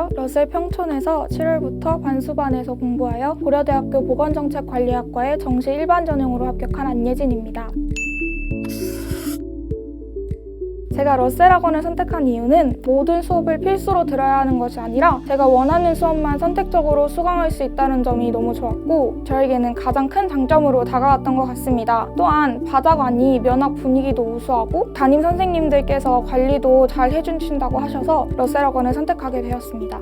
안녕하세요. 러셀 평촌에서 7월부터 반수반에서 공부하여 고려대학교 보건정책관리학과에 정시 일반 전형으로 합격한 안예진입니다. 제가 러셀 학원을 선택한 이유는 모든 수업을 필수로 들어야 하는 것이 아니라 제가 원하는 수업만 선택적으로 수강할 수 있다는 점이 너무 좋았고 저에게는 가장 큰 장점으로 다가왔던 것 같습니다. 또한 바자관이 면학 분위기도 우수하고 담임 선생님들께서 관리도 잘 해주신다고 하셔서 러셀 학원을 선택하게 되었습니다.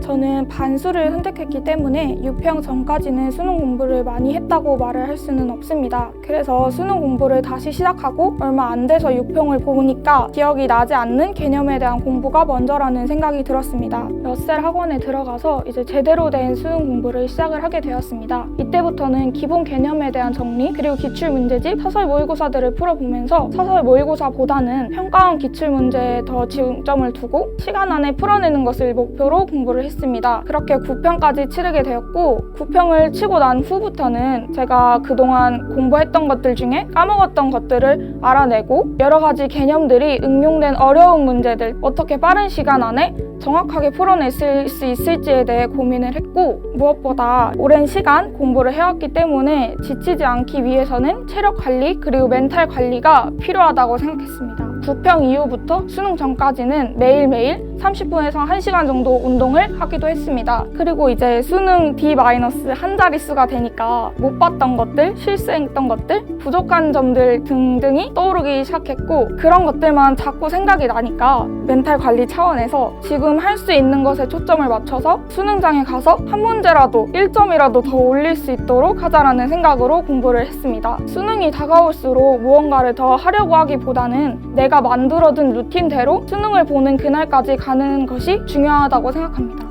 저는 반수를 선택했기 때문에 6평 전까지는 수능 공부를 많이 했다고 말을 할 수는 없습니다. 그래서 수능 공부를 다시 시작하고 얼마 안 돼서 6평을 보니까 기억이 나지 않는 개념에 대한 공부가 먼저라는 생각이 들었습니다. 러셀 학원에 들어가서 이제 제대로 된 수능 공부를 시작을 하게 되었습니다. 이때부터는 기본 개념에 대한 정리, 그리고 기출문제집, 사설 모의고사들을 풀어보면서 사설 모의고사보다는 평가원 기출문제에 더 중점을 두고 시간 안에 풀어내는 것을 목표로 공부를 했습니다. 그렇게 9평까지 치르게 되었고 9평을 치고 난 후부터는 제가 그동안 공부했던 것들 중에 까먹었던 것들을 알아내고 여러 가지 개념들이 응용된 어려운 문제들 어떻게 빠른 시간 안에 정확하게 풀어낼 수 있을지에 대해 고민을 했고 무엇보다 오랜 시간 공부를 해왔기 때문에 지치지 않기 위해서는 체력 관리 그리고 멘탈 관리가 필요하다고 생각했습니다. 9평 이후부터 수능 전까지는 매일매일 30분에서 1시간 정도 운동을 하기도 했습니다. 그리고 이제 수능 D-한 자릿수가 되니까 못 봤던 것들, 실수했던 것들, 부족한 점들 등등이 떠오르기 시작했고 그런 것들만 자꾸 생각이 나니까 멘탈 관리 차원에서 지금 할 수 있는 것에 초점을 맞춰서 수능장에 가서 한 문제라도 1점이라도 더 올릴 수 있도록 하자라는 생각으로 공부를 했습니다. 수능이 다가올수록 무언가를 더 하려고 하기보다는 내가 만들어둔 루틴대로 수능을 보는 그날까지 가는 것이 중요하다고 생각합니다.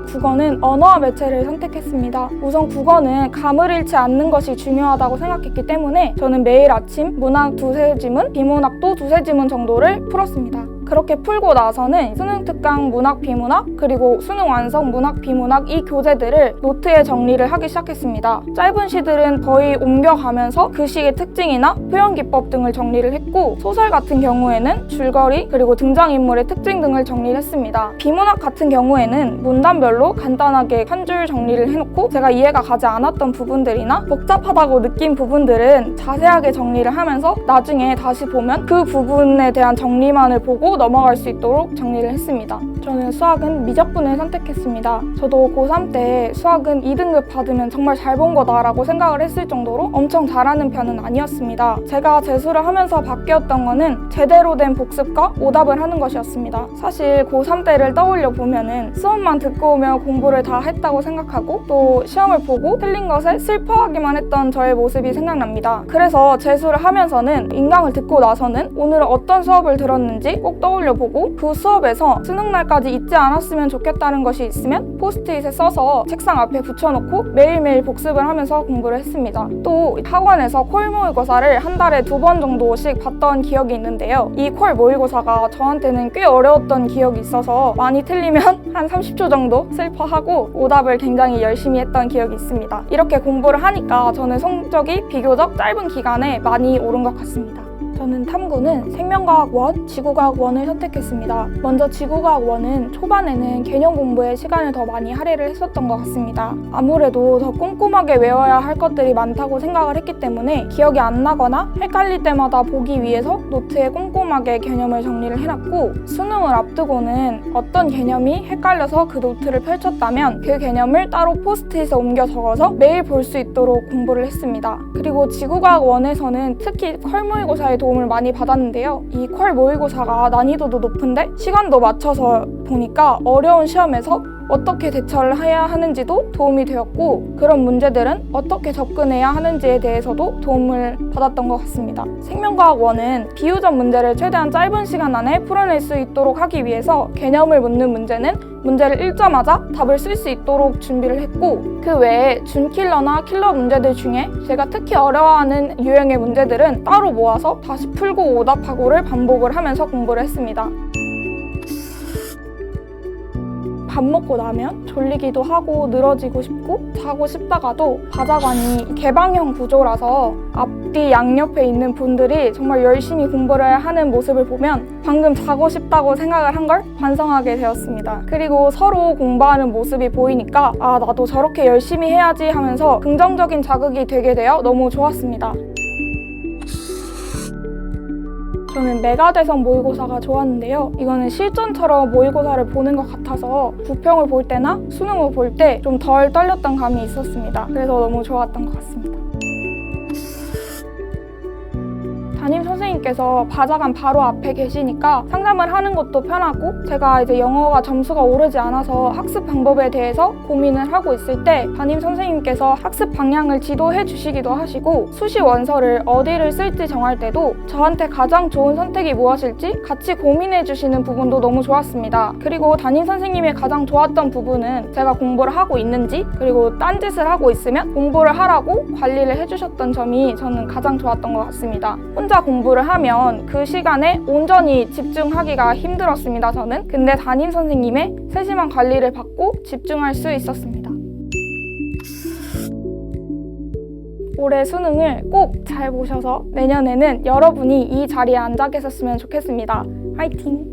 국어는 언어와 매체를 선택했습니다. 우선 국어는 감을 잃지 않는 것이 중요하다고 생각했기 때문에 저는 매일 아침 문학 두세 지문, 비문학도 두세 지문 정도를 풀었습니다. 그렇게 풀고 나서는 수능 특강 문학 비문학 그리고 수능 완성 문학 비문학 이 교재들을 노트에 정리를 하기 시작했습니다. 짧은 시들은 거의 옮겨가면서 그 시의 특징이나 표현 기법 등을 정리를 했고 소설 같은 경우에는 줄거리 그리고 등장인물의 특징 등을 정리를 했습니다. 비문학 같은 경우에는 문단별로 간단하게 한 줄 정리를 해놓고 제가 이해가 가지 않았던 부분들이나 복잡하다고 느낀 부분들은 자세하게 정리를 하면서 나중에 다시 보면 그 부분에 대한 정리만을 보고 넘어갈 수 있도록 정리를 했습니다. 저는 수학은 미적분을 선택했습니다. 저도 고3 때 수학은 2등급 받으면 정말 잘 본 거다라고 생각을 했을 정도로 엄청 잘하는 편은 아니었습니다. 제가 재수를 하면서 바뀌었던 거는 제대로 된 복습과 오답을 하는 것이었습니다. 사실 고3 때를 떠올려 보면은 수업만 듣고 오면 공부를 다 했다고 생각하고 또 시험을 보고 틀린 것에 슬퍼하기만 했던 저의 모습이 생각납니다. 그래서 재수를 하면서는 인강을 듣고 나서는 오늘은 어떤 수업을 들었는지 꼭 떠올려보고 그 수업에서 수능날까지 잊지 않았으면 좋겠다는 것이 있으면 포스트잇에 써서 책상 앞에 붙여놓고 매일매일 복습을 하면서 공부를 했습니다. 또 학원에서 콜 모의고사를 한 달에 2번 정도씩 봤던 기억이 있는데요. 이 콜 모의고사가 저한테는 꽤 어려웠던 기억이 있어서 많이 틀리면 한 30초 정도 슬퍼하고 오답을 굉장히 열심히 했던 기억이 있습니다. 이렇게 공부를 하니까 저는 성적이 비교적 짧은 기간에 많이 오른 것 같습니다. 저는 탐구는 생명과학 1, 지구과학 1을 선택했습니다. 먼저 지구과학 1은 초반에는 개념 공부에 시간을 더 많이 할애를 했었던 것 같습니다. 아무래도 더 꼼꼼하게 외워야 할 것들이 많다고 생각을 했기 때문에 기억이 안 나거나 헷갈릴 때마다 보기 위해서 노트에 꼼꼼하게 개념을 정리를 해놨고 수능을 앞두고는 어떤 개념이 헷갈려서 그 노트를 펼쳤다면 그 개념을 따로 포스트잇에 옮겨 적어서 매일 볼 수 있도록 공부를 했습니다. 그리고 지구과학 1에서는 특히 컬 모의고사에 도움을 많이 받았는데요. 이 컬 모의고사가 난이도도 높은데 시간도 맞춰서 보니까 어려운 시험에서 어떻게 대처를 해야 하는지도 도움이 되었고 그런 문제들은 어떻게 접근해야 하는지에 대해서도 도움을 받았던 것 같습니다. 생명과학 1은 비유적 문제를 최대한 짧은 시간 안에 풀어낼 수 있도록 하기 위해서 개념을 묻는 문제는 문제를 읽자마자 답을 쓸 수 있도록 준비를 했고 그 외에 준킬러나 킬러 문제들 중에 제가 특히 어려워하는 유형의 문제들은 따로 모아서 다시 풀고 오답하고를 반복을 하면서 공부를 했습니다. 밥 먹고 나면 졸리기도 하고 늘어지고 싶고 자고 싶다가도 바자관이 개방형 구조라서 앞뒤 양옆에 있는 분들이 정말 열심히 공부를 하는 모습을 보면 방금 자고 싶다고 생각을 한 걸 반성하게 되었습니다. 그리고 서로 공부하는 모습이 보이니까 아, 나도 저렇게 열심히 해야지 하면서 긍정적인 자극이 되게 되어 너무 좋았습니다. 저는 메가대성 모의고사가 좋았는데요. 이거는 실전처럼 모의고사를 보는 것 같아서 부평을 볼 때나 수능을 볼 때 좀 덜 떨렸던 감이 있었습니다. 그래서 너무 좋았던 것 같습니다. 담임 선생님께서 바자관 바로 앞에 계시니까 상담을 하는 것도 편하고 제가 이제 영어가 점수가 오르지 않아서 학습 방법에 대해서 고민을 하고 있을 때 담임 선생님께서 학습 방향을 지도해 주시기도 하시고 수시 원서를 어디를 쓸지 정할 때도 저한테 가장 좋은 선택이 무엇일지 같이 고민해 주시는 부분도 너무 좋았습니다. 그리고 담임 선생님의 가장 좋았던 부분은 제가 공부를 하고 있는지 그리고 딴짓을 하고 있으면 공부를 하라고 관리를 해주셨던 점이 저는 가장 좋았던 것 같습니다. 혼자 공부를 하면 그 시간에 온전히 집중하기가 힘들었습니다, 저는. 근데 담임 선생님의 세심한 관리를 받고 집중할 수 있었습니다. 올해 수능을 꼭 잘 보셔서 내년에는 여러분이 이 자리에 앉아 계셨으면 좋겠습니다. 화이팅!